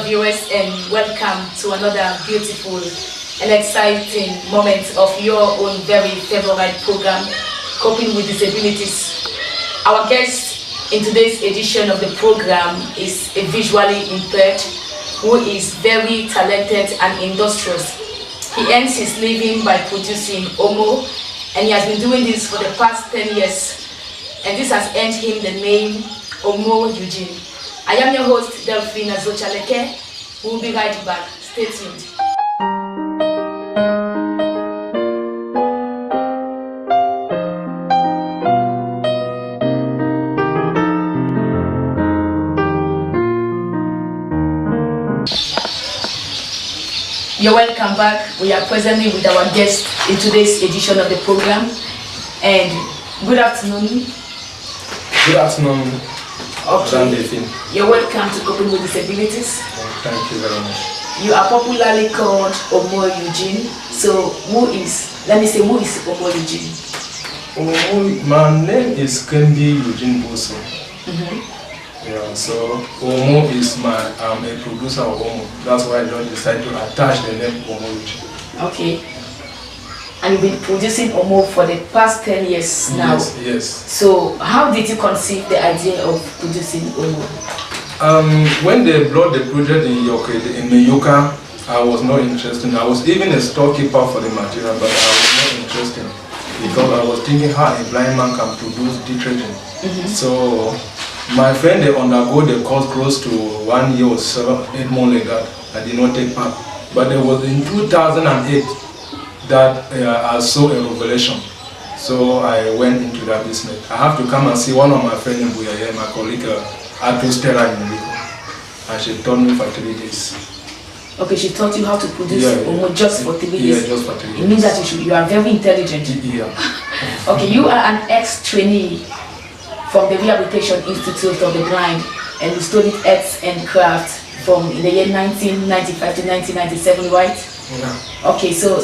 Hello viewers, and welcome to another beautiful and exciting moment of your own very favorite program, Coping with Disabilities. Our guest in today's edition of the program is a visually impaired who is very talented and industrious. He earns his living by producing Omo, and he has been doing this for the past 10 years, and this has earned him the name Omo Eugene. I am your host, DELPHINE. We will be right back. Stay tuned. You're welcome back. We are presently with our guest in today's edition of the program. And good afternoon. Good afternoon. Okay. You're welcome to Coping with Disabilities. Thank you very much. You are popularly called Omo Eugene. So who is Omo Eugene? My name is Kendi Eugene Boso. Yeah, so Omo is I'm a producer of Omo. That's why I just decided to attach the name Omo Eugene. Okay. And you've been producing Omo for the past 10 years now. Yes. So how did you conceive the idea of producing Omo? When they brought the project in Yoka, I was not interested. I was even a storekeeper for the material, but I was not interested because I was thinking how a blind man can produce detergent. So my friend, they undergo the course close to 1 year or 8 months like that. I did not take part. But it was in 2008 that I saw a revelation. So I went into that business. I have to come and see one of my friends in Buyaye, my colleague, Stella in Rico. And she taught me for 3 days. Okay, she taught you how to produce Omo just for 3 days? Yeah, just for 3 days. It means that you are very intelligent. Yeah. Okay, you are an ex-trainee from the Rehabilitation Institute of the Blind, and you studied arts and craft from the year 1995 to 1997, right? Yeah. Okay, so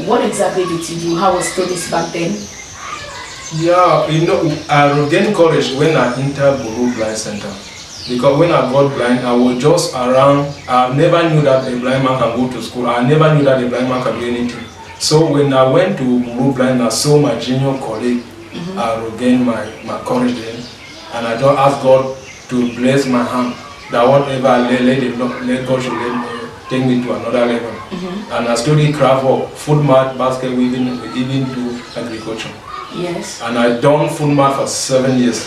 what exactly did you do? How was studies back then? Yeah, I regained courage when I entered Buru Blind Center. Because when I got blind, I was just around. I never knew that a blind man can go to school. I never knew that a blind man can do anything. So when I went to Buru Blind, I saw my junior colleague. I regained my courage then. And I just asked God to bless my hand. That whatever I let God should take me to another level. And I studied craft work, food mat, basket weaving, even to agriculture. Yes. And I done food mat for 7 years.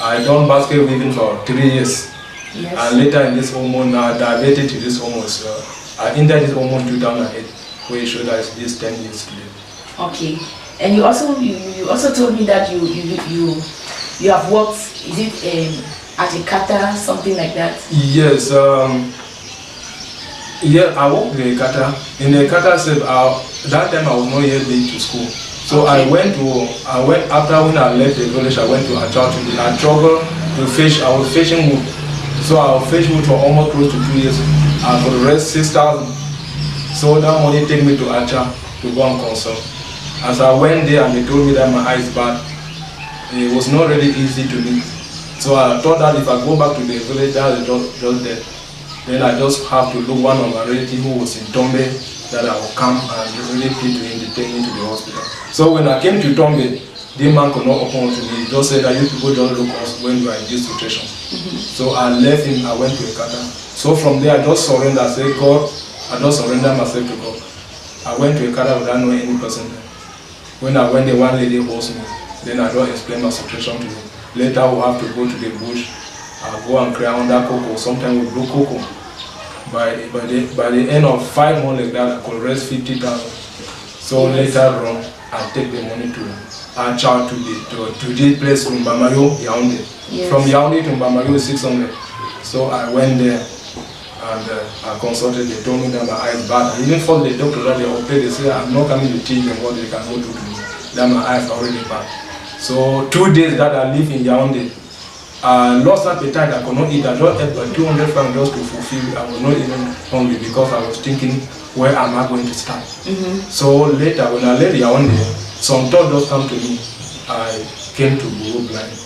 I done basket weaving for 3 years. Yes. And later in this Omo, now I diverted to this Omo. So I entered this Omo in 2008, where it showed that it's this 10 years today. Okay. And you also told me that you have worked, is it at a kata, something like that? Yes. Yeah, I worked in a kata. In a kata, that time I was not yet going to school. So okay. I went after when I left the village, I went to Achao. I struggled to fish. I was fishing wood. So I was fishing wood for almost close to 2 years. I could raise 6,000. So that money take me to Achao to go and consult. As I went there and they told me that my eye is bad, it was not really easy to me. So I thought that if I go back to the village, that is just dead. Then I just have to look one of my relatives who was in Tombe, that I will come and really plead to him to take me to the hospital. So when I came to Tombe, the man could not open to me. He just said that you people don't look us when you are in this situation. So I left him, I went to a kata. So from there I just surrendered. I said, God, I just surrendered myself to God. I went to a kata without knowing any person there. When I went there, one lady host me. Then I don't explain my situation to him. Later we'll have to go to the bush. I'll go and cry under cocoa. Sometimes we blow cocoa. By the end of 5 months like that, I could raise 50,000. So later on, I take the money to Achao to this place from Bamayo, Yaoundé. Yes. From Yaoundé to Bamayo is 600. So I went there and I consulted. They told me that my eye is bad. Even for the doctor that they operate, they say I'm not coming to teach them what they can go do to me. That my eye is already bad. So 2 days that I live in Yaoundé, I lost appetite. I could not eat. I just ate about 200 francs just to fulfill. I was not even hungry because I was thinking, where am I going to start? So later, when I left Yaoundé, some thought just come to me. I came to Buru Blind.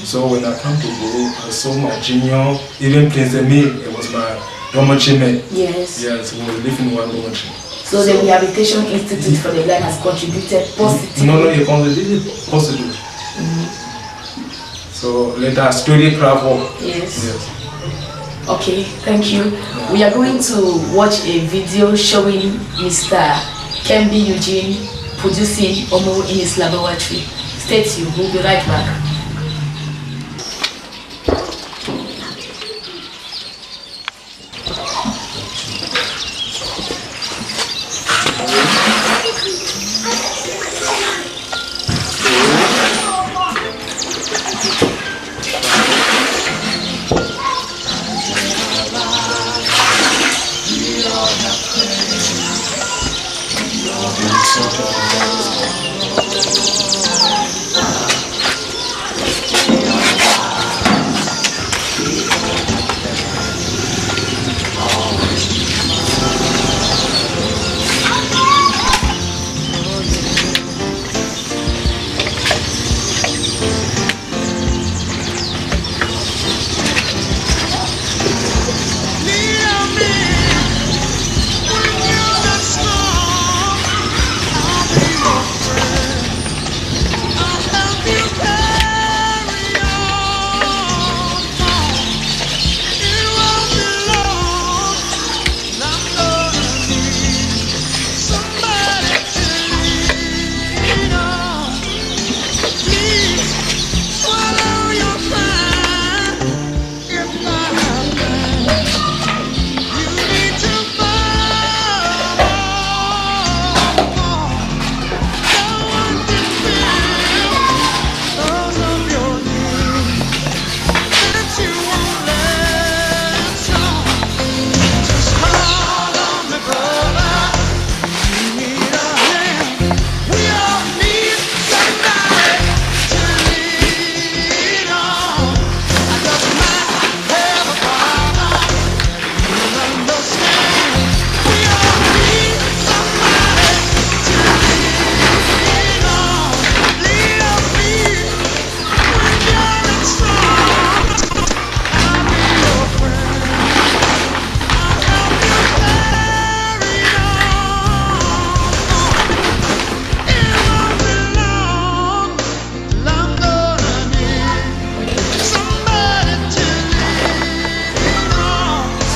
So when I came to Buru, I saw my junior, even Prince Emile, it was my dormitory. Yes. Yes, we live in one dormitory. So the Rehabilitation Institute for the Blind has contributed positively. No, it contributed positive. So later I studied craft work. Yes. Okay, thank you. We are going to watch a video showing Mr. Kembi Eugene producing Omo in his laboratory. Stay tuned, we'll be right back.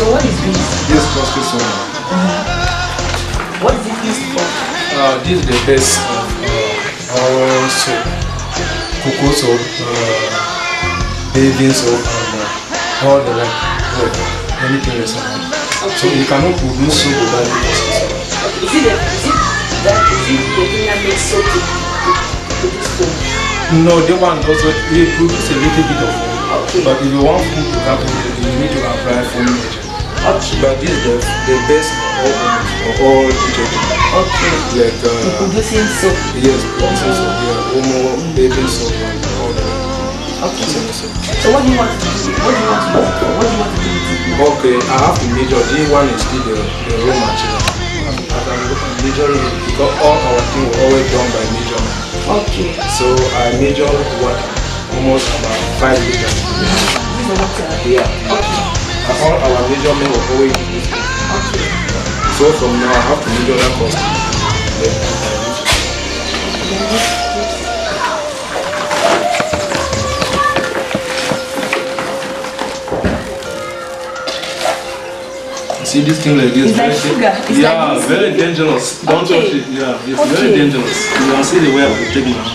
So what is this? This plastic soda. What is it used for? This is the best of our soap, cocoa soap, bathing soap, and all the like, anything else. So you cannot produce soap without the plastic soap. Is it the thing that makes soap to produce foam? No, the one also it produce a little bit of foam. Okay. But if you want food to happen, you need to apply foam agent. Okay. But this is the best of all detergent. Okay. Like producing soap. yes, producing soap. Yeah, Omo, baby soap, and all that. Okay. So what do you want to do? What do you want to use it for? What do you want to do with it now? Okay, I have to measure. This one is still the raw material. I can measure it because all our things were always done by measurement. Okay. So I measure water, almost about 5 liters. This is the water. Yeah. Okay. And all our measurement was always used. Okay. So from now I have to measure that cost. See this thing like this? It's like sugar. It's yeah, like very dangerous. Don't touch it. Yeah, it's very dangerous. You can see the way I will take now.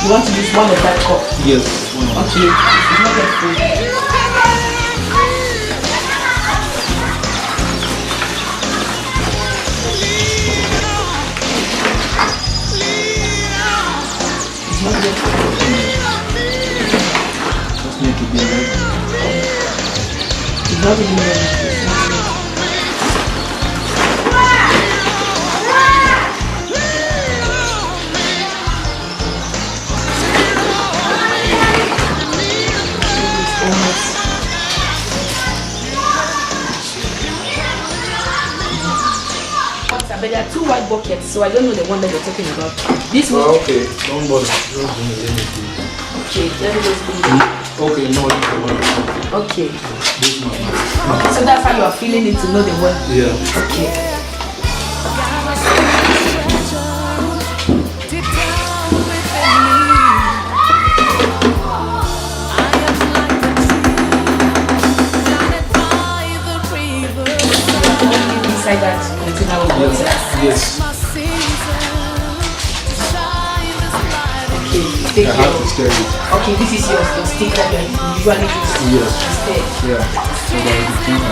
You want to use one of that cup? Yes. Okay. It's not that full. not really know. But there are two white buckets, so I don't know the one that you're talking about. This one. Okay, don't bother. Okay, let me just bring it. Okay, no, okay. This one. Okay, so that's how you are feeling it to know the word. Yeah. Okay. Inside that container of water. Yes. Okay, take I have to stir it. Okay, this is your stick that you usually use. Yes. To stir. Yeah. So that you think I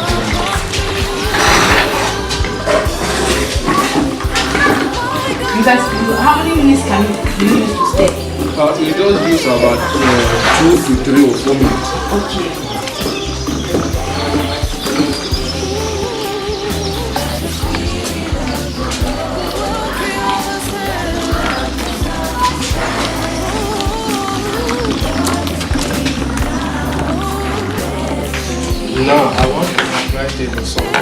You guys, how many minutes can you use to stir? it does use about 2 to 3 or 4 minutes. Okay. Now I want to try table salt. Yeah,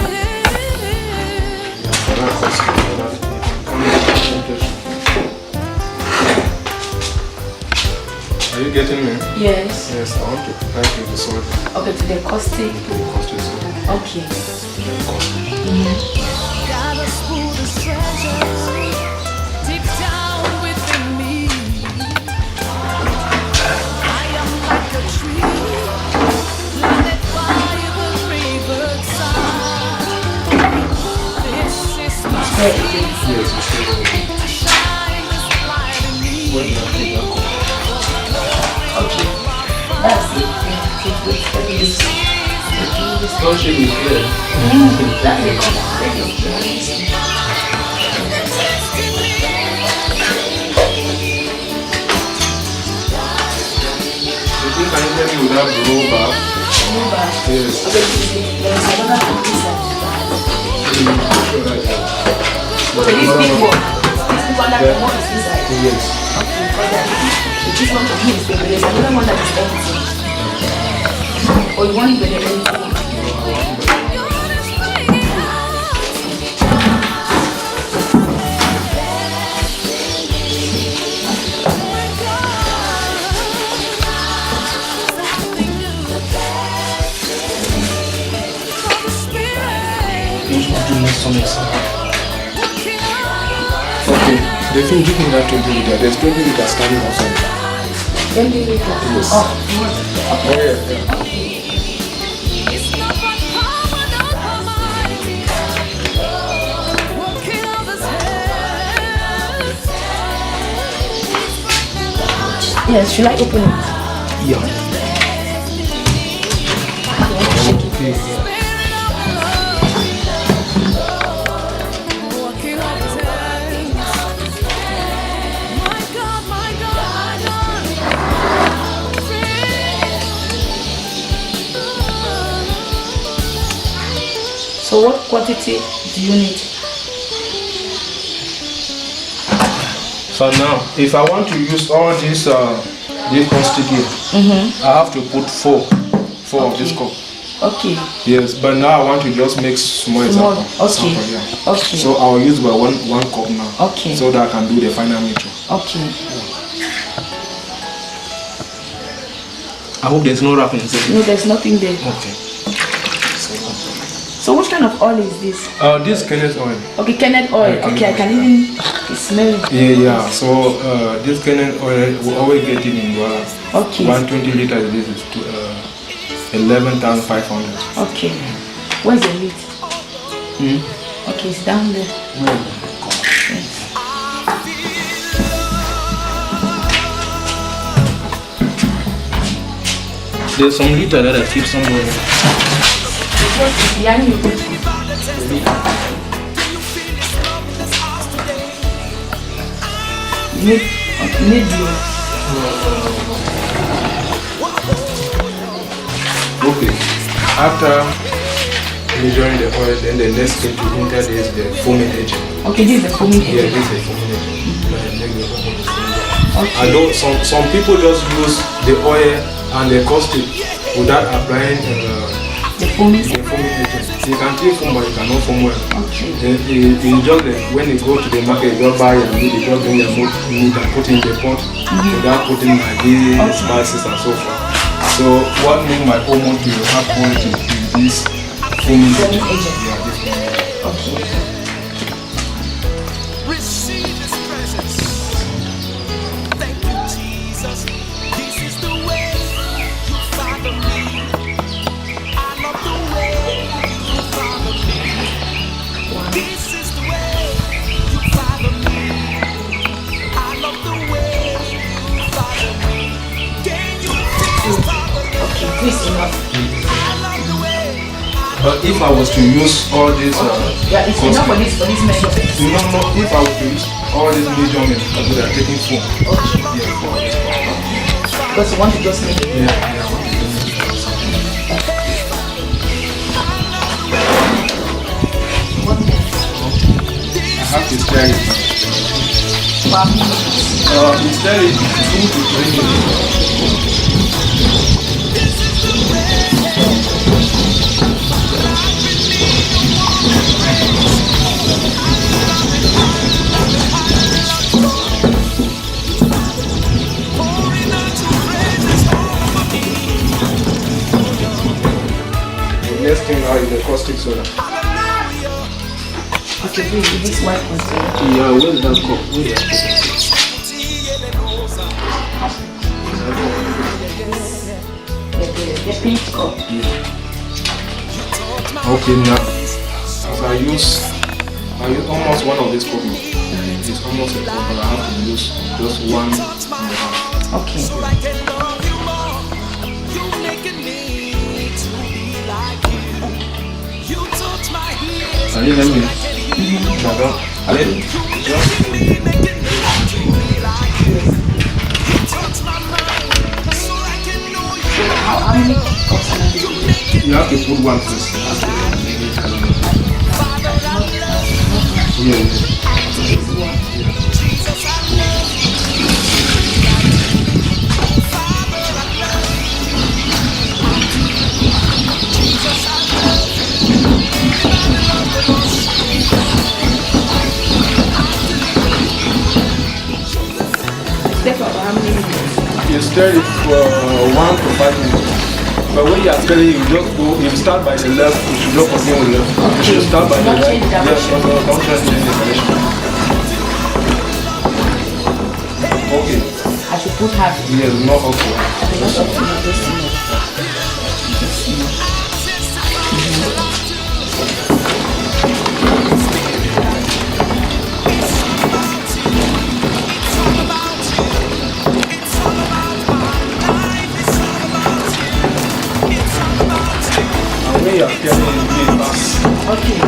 for that cost. Are you getting me? Yes. Yes, I want to try table salt. Okay, to the caustic. Okay. Yes, it's okay. That's it. don't shake it here. That's it. You think I can you without rubber? Yes. Okay, there's another thing inside. So this big one that the one is inside. Yes. Okay, because this one to me is big, but there's another one that is empty. Or you want it with the empty? Okay, the thing you can have 20 liters. There's 20 liters standing outside. 20 liters? Yes. Oh, Yeah. yes, should I open it? Yeah. Okay. So what quantity do you need? So now, if I want to use all this constitute, I have to put four of this cup. Okay. Yes, but now I want to just make small example. Okay. Yeah. Okay. So I'll use by one cup now. Okay. So that I can do the final mixture. Okay. I hope there's no wrapping inside. No, there's nothing there. Okay. So what kind of oil is this? This Kenneth oil. Okay, Kenneth oil. Okay, I can even smell it. Yeah. So this Kenneth oil we always get it in Okay. 120 liters. This is 11,500. Okay. Where's the lid? Okay, it's down there. Yes. There's some liter that I keep somewhere. Behind you. Need you. Okay. After measuring the oil. Then the next thing to enter is the foaming agent. Okay, this is the foaming agent. Yeah, this is the foaming agent. Okay. I know some people just use the oil and the caustic without applying the foaming agent. You can still foam, but you cannot foam well. Okay. It's just like when you go to the market, you just buy your meat, you just bring your meat and put in the pot without putting maggi, spices and so forth. So what makes my almost to have quality is this foaming agent. Yeah, this foaming agent. Okay. But if I was to use all these, yeah, it's enough for this measurement. No. If I was to use all these measurements, I would have taken foam. Okay. Yeah, foam. Because you want to just make it. Yeah. I have to stir it. You stir it 2 to 3 minutes. Next thing now is the caustic soda. Okay, please, this white container. Yeah, where's that cup? Where's that The pink cup. Okay, now as I use almost one of these cups. It's almost a cup, but I have to use just one. Okay. Can you hear me? How many cups? You have to put one first. Yeah. You stir it for 1 to 5 minutes. But when you are stirring, you just go. You start by the left. You should not continue with left. You should start by the right. Yes, don't change the direction. Okay. I should put half. Yes, not okay. You are stirring it fast. Okay.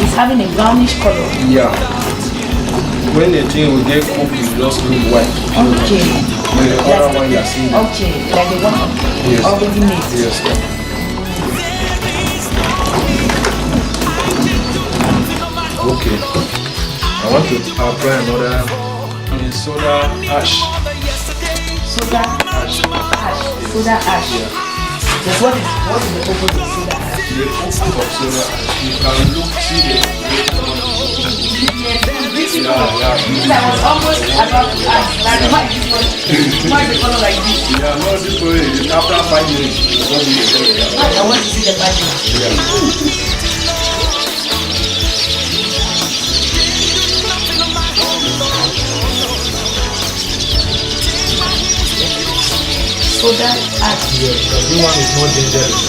It's having a brownish color. Yeah. When the thing will get cooked, it just look white. Okay. When the other one you are seeing. Okay, like the one already made. Yes. Okay, I want to apply another soda ash. Soda ash. Soda ash. Yeah. Yes, what is the purpose of soda ash? The purpose of soda ash. You can see the I was almost about to ask, like, why is the color like this? Yeah, no, this way, after 5 minutes, I want to see the package. Yeah. Soda ash. Yes, because this one is not dangerous.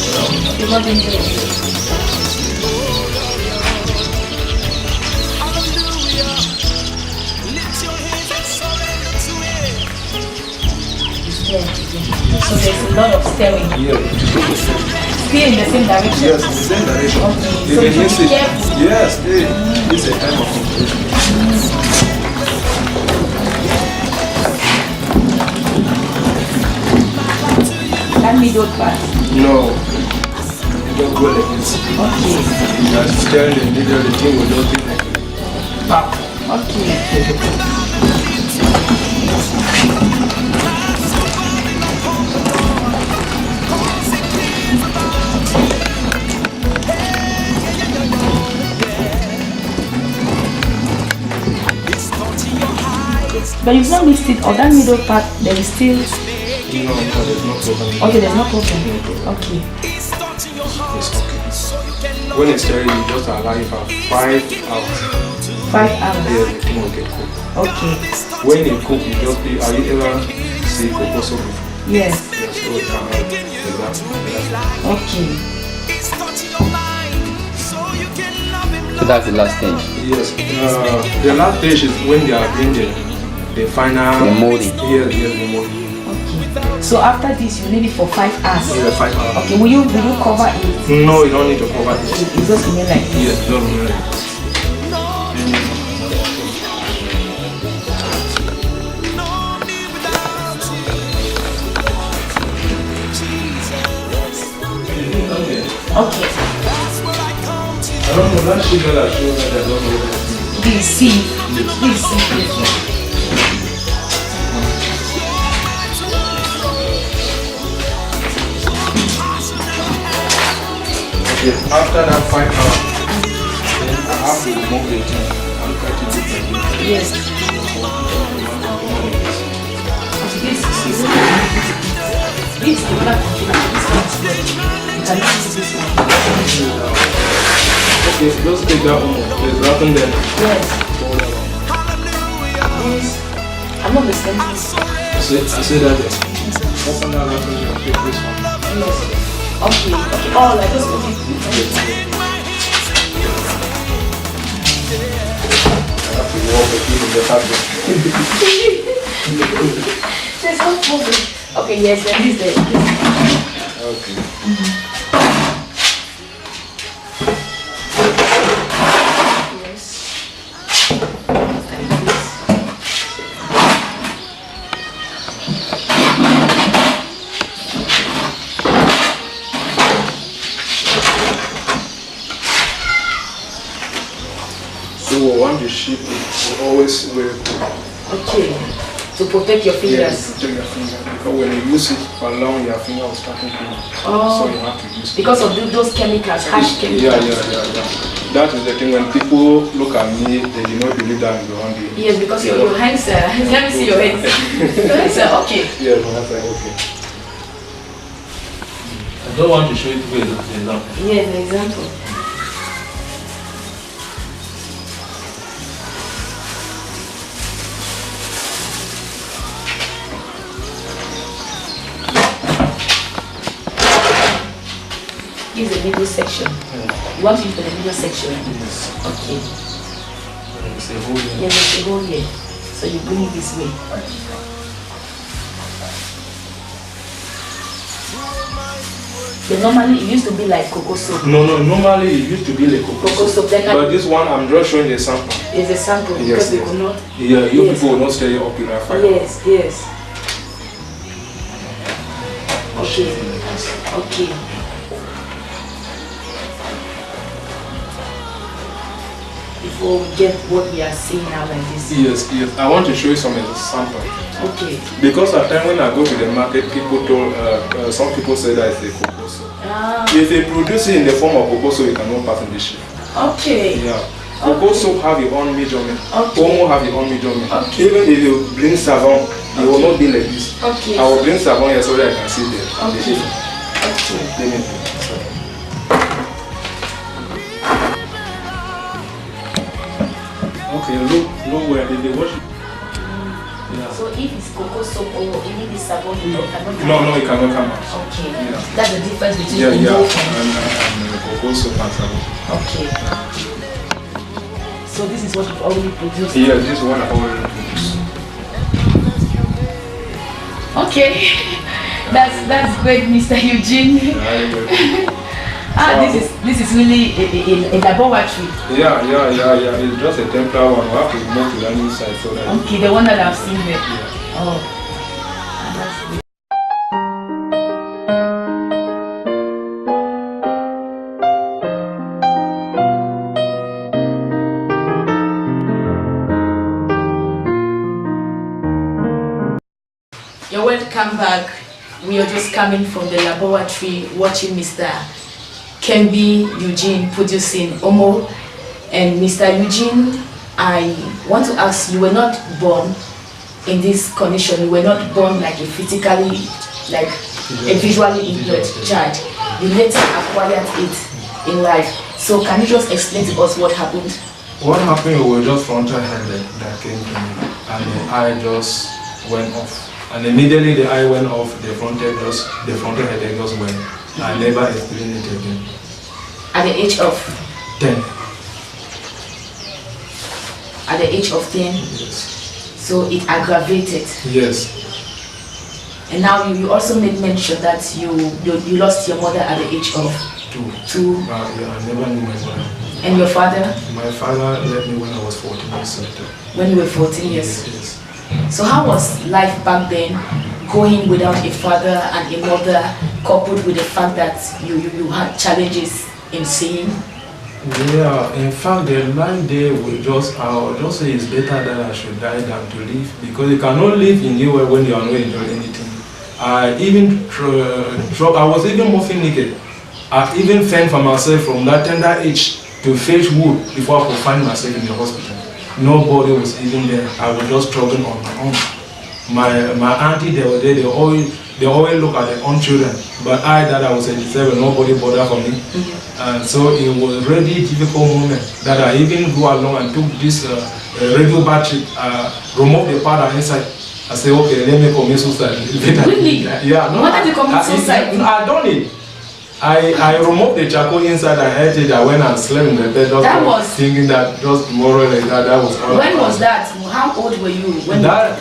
It's not dangerous. So there's a lot of stirring. Yeah. Still in the same direction? Yes, in the same direction. Okay. If So they you mix should it, be careful. yes, it's a type of operation. That middle part? No, don't go like this. Okay. Just tell the middle, the thing will not be like pop. Okay. But you've not mixed it, or that middle part, there is still... No, there's no problem. Okay, there's no problem. Okay. It's okay. When it's ready, you just allow it for 5 hours. 5 hours? Yeah, the thing will get cooked. Okay. When you cook, you just be, have you ever seen cocoa soup before? Yes. Yes, so it can help with that. Okay. So that's the last stage. Yes. The last stage is when they are doing the final... The molding. Yes, the molding. Okay. So after this, you leave it for 5 hours? Yeah, 5 hours. Okay, will you cover it? No, you don't need to cover it. It's just remain like this? Yes, don't remain like this. Okay. I don't know, that sugar that shows that I don't know what it is. This C. This C. Okay, after that 5 hours, then I have to remove the thing and cut it differently. Yes. This is the black container. This one. You can use this one. Okay, just take that one. There's nothing there. Yes. This. I'm not listening to this. I say that there. Open that up and take this one. Yes. Okay. Okay. Oh, like just put it. I have to walk with you in the fabric. There's no problem. Okay, yes, then this there. Okay. So we want to ship it, we always wear it. Okay. To protect your fingers. Yes, protect your finger. Because when you use it for long, your finger will start to bleed. Oh. So you have to use it. Because of those chemicals, harsh chemicals. Yeah. That is the thing. When people look at me, they do not believe that I'm the one doing it. Yes, because your hands are... Let me see your hands. Your hands are okay. Yes, my hands are okay. I don't want to show it to you as an example. Yes, an example. This is the middle section. Yeah. You want to use the middle section? Yes. Okay. It's a whole year. Yes, it's a hole here. So you bring it this way. But normally it used to be like cocoa soup. No, normally it used to be like Cocoa soup. Then but this one, I'm just showing the sample. it's a sample Yes, because we yes. could not. Yeah, you Yes. people will not stay up in that fire. Yes, yes. Okay. Okay. Before we get what we are seeing now like this. Yes. I want to show you some sample. Okay. Because at time when I go to the market, people told, some people say that it's a cocoa soup. Ah, If they produce it in the form of cocoa soup, you cannot pass in the ship. okay. Yeah. Cocoa soup have your own measurement. Okay. Omo have your own measurement. Okay. Even if you bring savon, it will not be like this. Okay. I will bring savon here so that I can see the Okay. shape. Okay. Let me do. Sorry. Okay, look where they wash it. Yeah. So if it's cocoa soup or even this sabon, you cannot. No, it cannot come out. Okay. Yeah. That's the difference between Yeah, Igbo and cocoa soup and savon. Okay. So this is what you've already produced. Yeah, this one I already produced. Okay. That's great, Mr. Eugene. Yeah, This is really a laboratory. Yeah. It's just a temporary one. We have to move to the new side so that. Okay, the one that I've seen there. Yeah. Oh, that's good. You're welcome back. We are just coming from the laboratory watching Mr. Kembi Eugene producing Omo. And Mr. Eugene, I want to ask, you were not born in this condition. You were not born like a physically, like a visually impaired child. You later acquired it in life. So can you just explain to us what happened? What happened was just frontal headache that came to me, and the eye just went off. And immediately the eye went off, the frontal headache just went. I never experienced it again. At the age of 10. At the age of 10. Yes. So it aggravated. Yes. And now you also made mention that you lost your mother at the age of 2. Yeah, I never knew my mother. And your father? My father left me when I was 14 years old. When you were 14 years? Yes. So how was life back then, going without a father and a mother, coupled with the fact that you had challenges in seeing? Yeah, in fact, the life there I would just say it's better that I should die than to live, because you cannot live in Europe when you are not enjoying anything. I was even moving naked. I even fend for myself from that tender age to fetch wood before I could find myself in the hospital. Nobody was even there. I was just struggling on my own. My auntie, they were there. They always look at their own children. But that I was 87, nobody bothered for me. And so it was a really difficult moment that I even go along and took this radio battery, remove the powder inside. I said, okay, let me commit suicide. Really? Yeah. No, why did you commit suicide? I done it. I removed the charcoal inside and ate it. I went and slept in the bed just thinking that just tomorrow like that was all. When was that? How old were you? That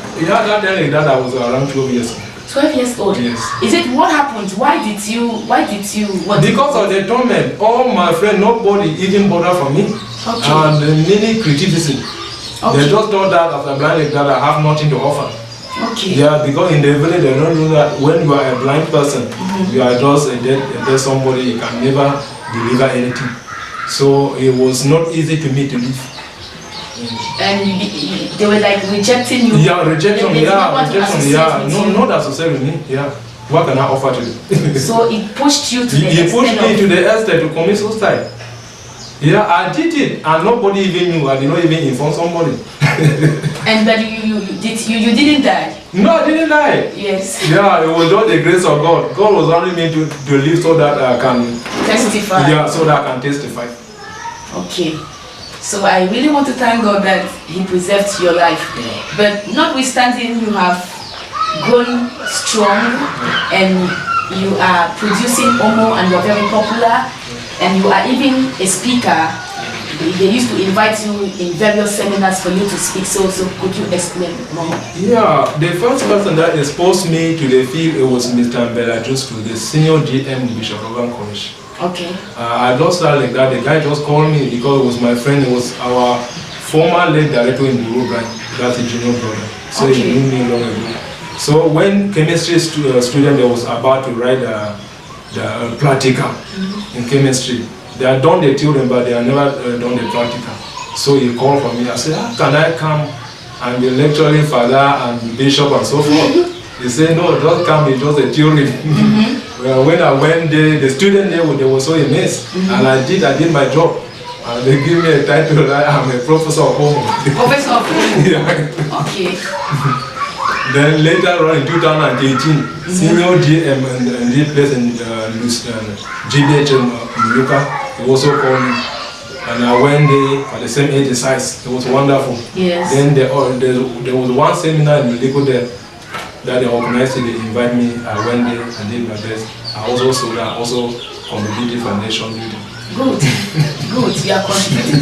I was around 12 years old. 12 years old? Yes. Is it what happened? Why did you because of the torment. All my friends, nobody even bothered for me. Okay. And many criticism. Okay. They just thought that after blind like that I have nothing to offer. Okay. Yeah, because in the village they don't know that when you are a blind person, you are just a dead somebody, you can never deliver anything. So it was not easy to me to live. And they were like rejecting you? Yeah, rejection, yeah. No, not associated with me, yeah. What can I offer to you? So it pushed you to the extent. It pushed me to the extent to commit suicide. Yeah, I did it, and nobody even knew. I did not even inform somebody. And but you didn't die? No, I didn't die. Yes. Yeah, it was just the grace of God. God was only meant to live so that I can testify. Yeah, so that I can testify. Okay. So I really want to thank God that He preserved your life. Yeah. But notwithstanding, you have grown strong and you are producing Omo and you are very popular. And you are even a speaker. They used to invite you in various seminars for you to speak. So could you explain more? Yeah, the first person that exposed me to the field, it was Mr. Mbela Justu, the senior GM Bishop Program College. Okay. I just started like that. The guy just called me because it was my friend. It was our former late director in Bureau Branch. That's a junior brother. So okay. He knew me long ago. So when chemistry student was about to write the practical in chemistry. They have done the theory, but they have never done the practical. So he called for me. I said, how can I come and be lecturing father and bishop and so forth? He said, no, just come, it's just a theory. Well, when I went there, the student there, they were so amazed. And I did my job. And they give me a title that I'm a professor of Omo. Professor of Omo? Yeah. Okay. Then later on in 2018, senior GM and the place in GBH in Luka, he also called me. And I went there for the same exercise. It was wonderful. Yes. Then there was one seminar in Luka there that they organized. They invited me. I went there and did my best. I also contributed for nation building. Good. Good. You are contributing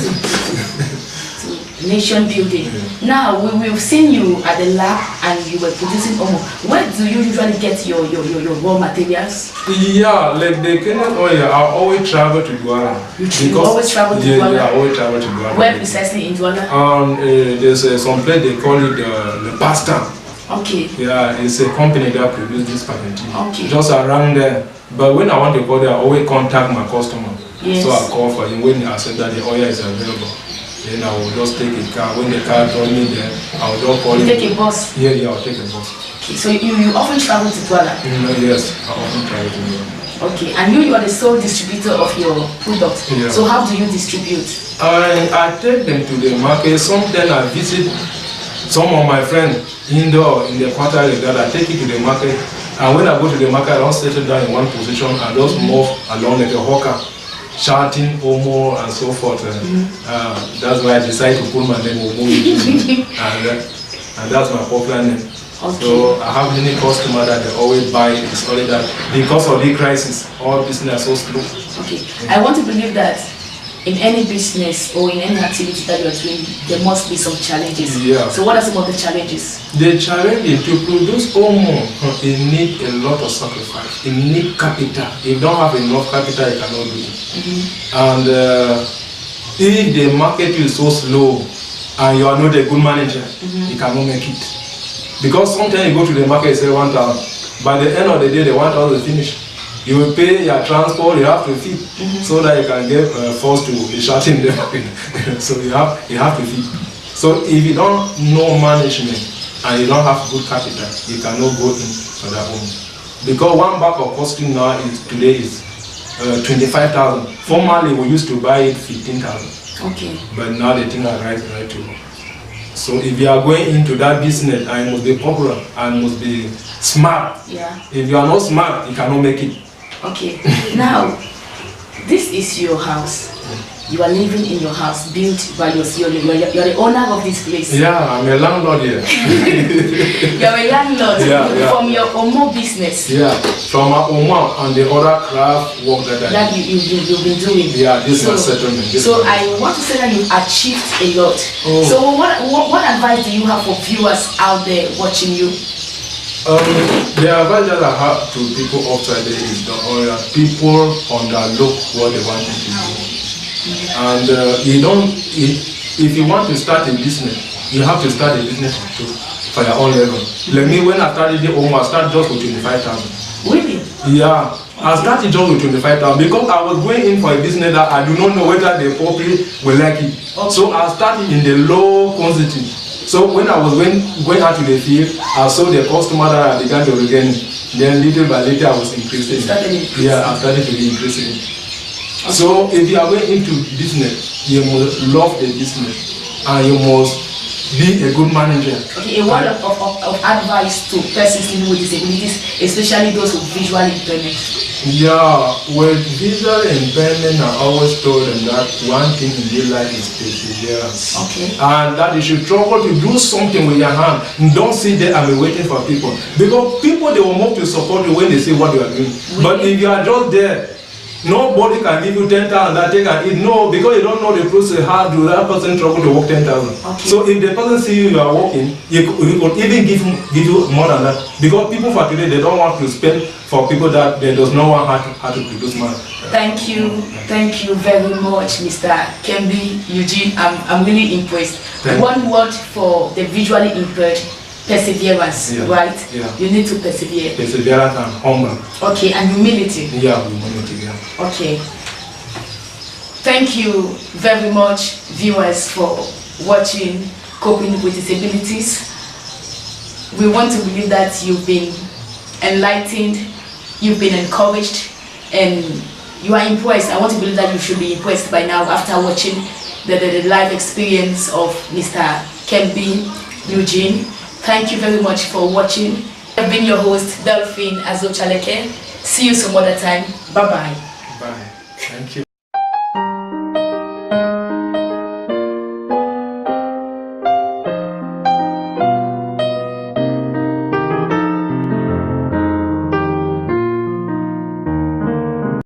to nation building. Now we've seen you at the lab and you were producing omo. Where do you usually get your raw materials? Yeah, like the Kenyan oil, I always travel to Douala. You always travel to Douala? Yeah, I always travel to Douala. Where precisely in Douala? There's some place they call it the pasta. Okay. Yeah, it's a company that produces this packaging. Okay. Just around there. But when I want to go there, I always contact my customer. Yes. So I call for him when I said that the oil is available. Then I will just take a car. When the car told me there, I will just call him. You take a bus? Yeah, I'll take a bus. Okay. So you often travel to Douala? Yes, I often travel to Douala. Okay, and you are the sole distributor of your product. Yeah. So how do you distribute? I take them to the market. Sometimes I visit some of my friends indoor in the quarter that I take it to the market. And when I go to the market, I don't settle down in one position. I just move along like a hawker, shouting Omo and so forth. That's why I decided to put my name Omo. And that's my popular name. Okay. So I have many customers that they always buy it. It's only that because of the crisis, all business are so slow. Okay. I want to believe that in any business or in any activity that you are doing, there must be some challenges. Yeah. So what are some of the challenges? The challenge is to produce Omo. It needs a lot of sacrifice. It needs capital. If you don't have enough capital, you cannot do it. And if the market is so slow and you are not a good manager, you cannot make it. Because sometimes you go to the market and say 1,000. By the end of the day, the 1,000 is finished. You will pay your transport, you have to feed, so that you can get forced to be shutting the market. So you have to feed. So if you don't know management and you don't have good capital, you cannot go in for that home. Because one bag of costume now today is 25,000. Formerly we used to buy it 15,000. Okay. But now the thing are right to go. So if you are going into that business, and you must be popular and must be smart. Yeah. If you are not smart, you cannot make it. Okay. Now, this is your house. You are living in your house built by yourself. You're the owner of this place. Yeah, I'm a landlord here. You're a landlord from your Omo business. Yeah, from my Omo and the other craft work that you've been doing. Yeah, this is my settlement. So I want to say that you've achieved a lot. Oh. So what advice do you have for viewers out there watching you? The advice that I have to people outside there is that people underlook what they want to do. And if you want to start a business, you have to start a business for your own level. Like me, when I started the Omo, I started just with 25,000. Really? Yeah, I started just with 25,000 because I was going in for a business that I do not know whether the public will like it. Okay. So I started in the low quantity. So when I was going out to the field, I saw the customer that I began to regain. Then little by little I was increasing. Yeah, I started to be increasing. Okay. So if you are going into business, you must love the business and you must be a good manager. Okay, a word of advice to persons living with disabilities, especially those with visual impairment. Yeah, with visual impairment, I always told them that one thing in their life is perseverance. Okay. And that you should struggle to do something with your hand. Don't sit there and be waiting for people. Because people, they will move to support you when they see what you are doing. Really? But if you are just there, nobody can give you 10,000 that they can eat. No, because you don't know the process, how do that person struggle to work 10,000. Okay. So if the person see you are working, you could even give you more than that. Because people for today, they don't want to spend for people that they does not want how to produce money. Thank you very much, Mr. Kembi Eugene. I'm really impressed. One word for the visually impaired. Perseverance, right? Yeah. You need to persevere. Perseverance and humble. Okay, and humility. Yeah, humility, yeah. Okay. Thank you very much, viewers, for watching Coping with Disabilities. We want to believe that you've been enlightened, you've been encouraged, and you are impressed. I want to believe that you should be impressed by now after watching the live experience of Mr. Kembi Eugene. Thank you very much for watching. I've been your host, Delphine Azochaleke. See you some other time. Bye-bye. Bye. Thank you.